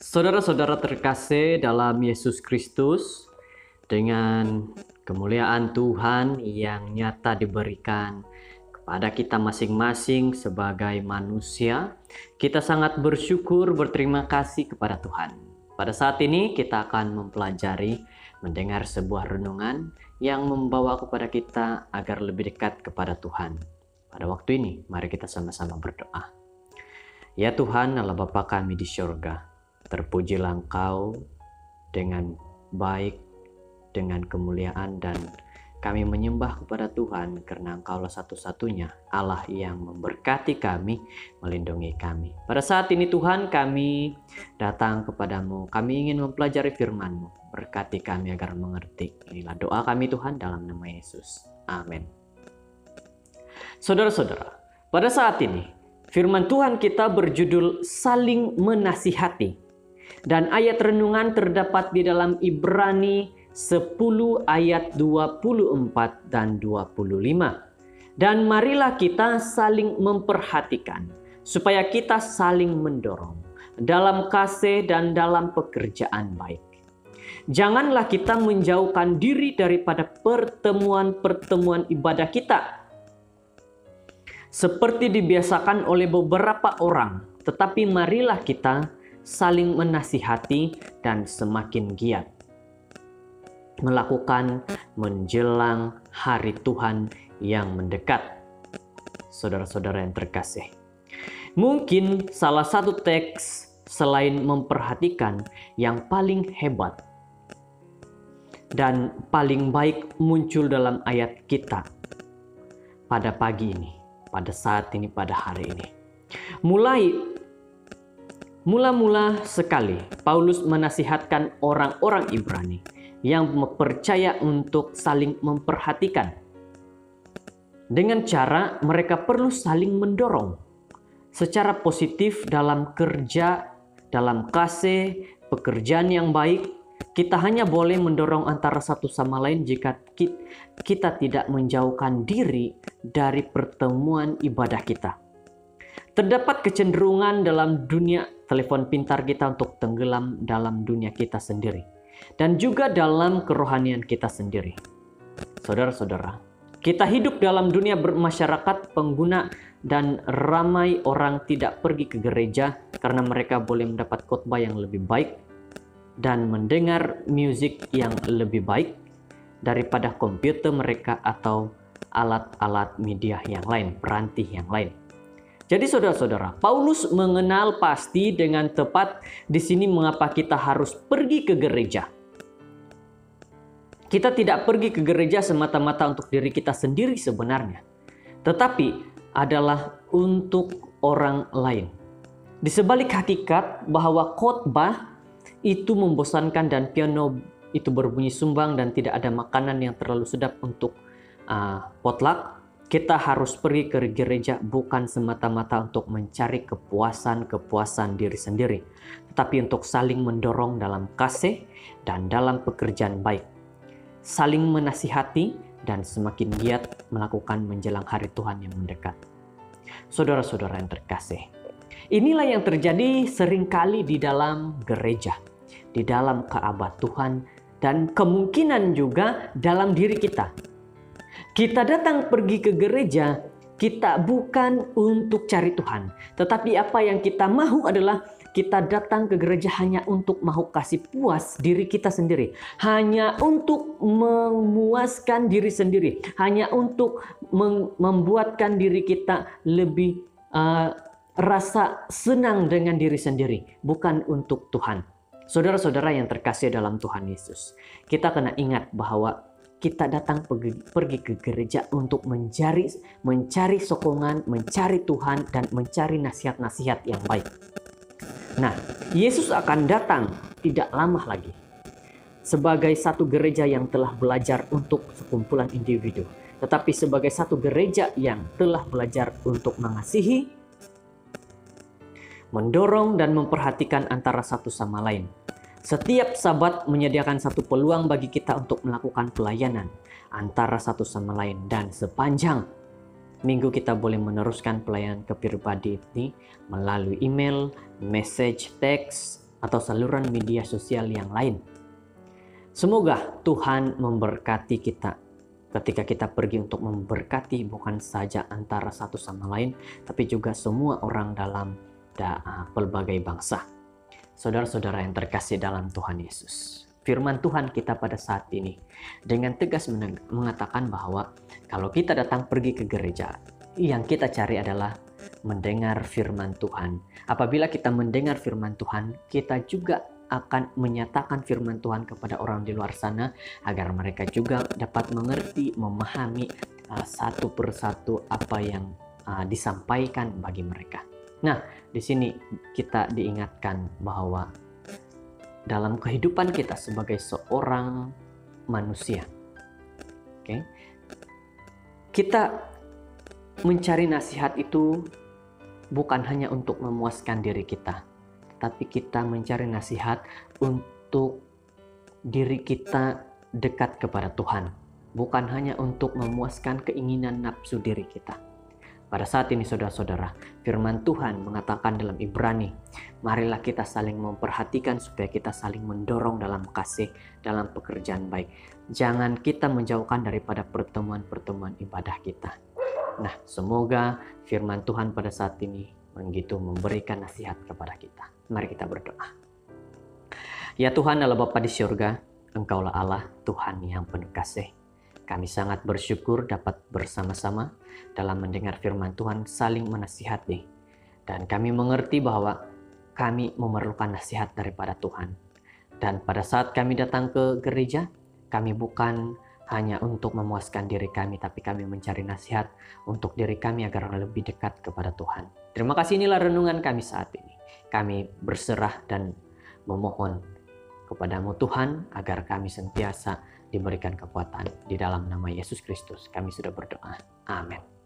Saudara-saudara terkasih dalam Yesus Kristus, dengan kemuliaan Tuhan yang nyata diberikan kepada kita masing-masing sebagai manusia, kita sangat bersyukur, berterima kasih kepada Tuhan. Pada saat ini kita akan mempelajari, mendengar sebuah renungan yang membawa kepada kita agar lebih dekat kepada Tuhan. Pada waktu ini, mari kita sama-sama berdoa. Ya Tuhan, Allah Bapa kami di surga, terpujilah Engkau dengan baik, dengan kemuliaan, dan kami menyembah kepada Tuhan karena Engkaulah satu-satunya Allah yang memberkati kami, melindungi kami. Pada saat ini Tuhan, kami datang kepadamu, kami ingin mempelajari firman-Mu. Berkati kami agar mengerti. Inilah doa kami Tuhan dalam nama Yesus. Amin. Saudara-saudara, pada saat ini firman Tuhan kita berjudul saling menasihati. Dan ayat renungan terdapat di dalam Ibrani 10 ayat 24 dan 25. Dan marilah kita saling memperhatikan supaya kita saling mendorong dalam kasih dan dalam pekerjaan baik. Janganlah kita menjauhkan diri daripada pertemuan-pertemuan ibadah kita, seperti dibiasakan oleh beberapa orang, tetapi marilah kita saling menasihati dan semakin giat melakukan menjelang hari Tuhan yang mendekat. Saudara-saudara yang terkasih, mungkin salah satu teks selain memperhatikan yang paling hebat dan paling baik muncul dalam ayat kita pada pagi ini, pada saat ini, pada hari ini. Mula-mula sekali Paulus menasihatkan orang-orang Ibrani yang percaya untuk saling memperhatikan dengan cara mereka perlu saling mendorong secara positif dalam kerja, dalam kasih, pekerjaan yang baik. Kita hanya boleh mendorong antara satu sama lain jika kita tidak menjauhkan diri dari pertemuan ibadah kita. Terdapat kecenderungan dalam dunia telepon pintar kita untuk tenggelam dalam dunia kita sendiri dan juga dalam kerohanian kita sendiri. Saudara-saudara, kita hidup dalam dunia bermasyarakat pengguna dan ramai orang tidak pergi ke gereja karena mereka boleh mendapat khotbah yang lebih baik dan mendengar musik yang lebih baik daripada komputer mereka atau alat-alat media yang lain, peranti yang lain. Jadi saudara-saudara, Paulus mengenal pasti dengan tepat di sini mengapa kita harus pergi ke gereja. Kita tidak pergi ke gereja semata-mata untuk diri kita sendiri sebenarnya, tetapi adalah untuk orang lain. Di sebalik hakikat bahwa khotbah itu membosankan dan piano itu berbunyi sumbang dan tidak ada makanan yang terlalu sedap untuk potluck, kita harus pergi ke gereja bukan semata-mata untuk mencari kepuasan diri sendiri, tetapi untuk saling mendorong dalam kasih dan dalam pekerjaan baik, saling menasihati dan semakin giat melakukan menjelang hari Tuhan yang mendekat. Saudara-saudara yang terkasih, inilah yang terjadi seringkali di dalam gereja, di dalam Ka'bah Tuhan, dan kemungkinan juga dalam diri kita. Kita datang pergi ke gereja, kita bukan untuk cari Tuhan. Tetapi apa yang kita mahu adalah kita datang ke gereja hanya untuk mahu kasih puas diri kita sendiri. Hanya untuk memuaskan diri sendiri. Hanya untuk membuatkan diri kita lebih rasa senang dengan diri sendiri. Bukan untuk Tuhan. Saudara-saudara yang terkasih dalam Tuhan Yesus, kita kena ingat bahwa kita datang pergi ke gereja untuk mencari sokongan, mencari Tuhan, dan mencari nasihat-nasihat yang baik. Nah, Yesus akan datang tidak lama lagi sebagai satu gereja yang telah belajar untuk sekumpulan individu, tetapi sebagai satu gereja yang telah belajar untuk mengasihi, mendorong, dan memperhatikan antara satu sama lain. Setiap Sabat menyediakan satu peluang bagi kita untuk melakukan pelayanan antara satu sama lain, dan sepanjang minggu kita boleh meneruskan pelayanan kepribadi ini melalui email, message, teks, atau saluran media sosial yang lain. Semoga Tuhan memberkati kita ketika kita pergi untuk memberkati bukan saja antara satu sama lain, tapi juga semua orang dalam pelbagai bangsa. Saudara-saudara yang terkasih dalam Tuhan Yesus, firman Tuhan kita pada saat ini dengan tegas mengatakan bahwa kalau kita datang pergi ke gereja, yang kita cari adalah mendengar firman Tuhan. Apabila kita mendengar firman Tuhan, kita juga akan menyatakan firman Tuhan kepada orang di luar sana agar mereka juga dapat mengerti, memahami satu persatu apa yang disampaikan bagi mereka. Nah, di sini kita diingatkan bahwa dalam kehidupan kita sebagai seorang manusia, kita mencari nasihat itu bukan hanya untuk memuaskan diri kita, tapi kita mencari nasihat untuk diri kita dekat kepada Tuhan, bukan hanya untuk memuaskan keinginan nafsu diri kita. Pada saat ini saudara-saudara, firman Tuhan mengatakan dalam Ibrani, marilah kita saling memperhatikan supaya kita saling mendorong dalam kasih, dalam pekerjaan baik. Jangan kita menjauhkan daripada pertemuan-pertemuan ibadah kita. Nah, semoga firman Tuhan pada saat ini begitu memberikan nasihat kepada kita. Mari kita berdoa. Ya Tuhan Allah Bapa di surga, Engkaulah Allah Tuhan yang penuh kasih. Kami sangat bersyukur dapat bersama-sama dalam mendengar firman Tuhan saling menasihati. Dan kami mengerti bahwa kami memerlukan nasihat daripada Tuhan. Dan pada saat kami datang ke gereja, kami bukan hanya untuk memuaskan diri kami, tapi kami mencari nasihat untuk diri kami agar lebih dekat kepada Tuhan. Terima kasih, inilah renungan kami saat ini. Kami berserah dan memohon kepadamu Tuhan agar kami sentiasa diberikan kekuatan. Di dalam nama Yesus Kristus kami sudah berdoa. Amin.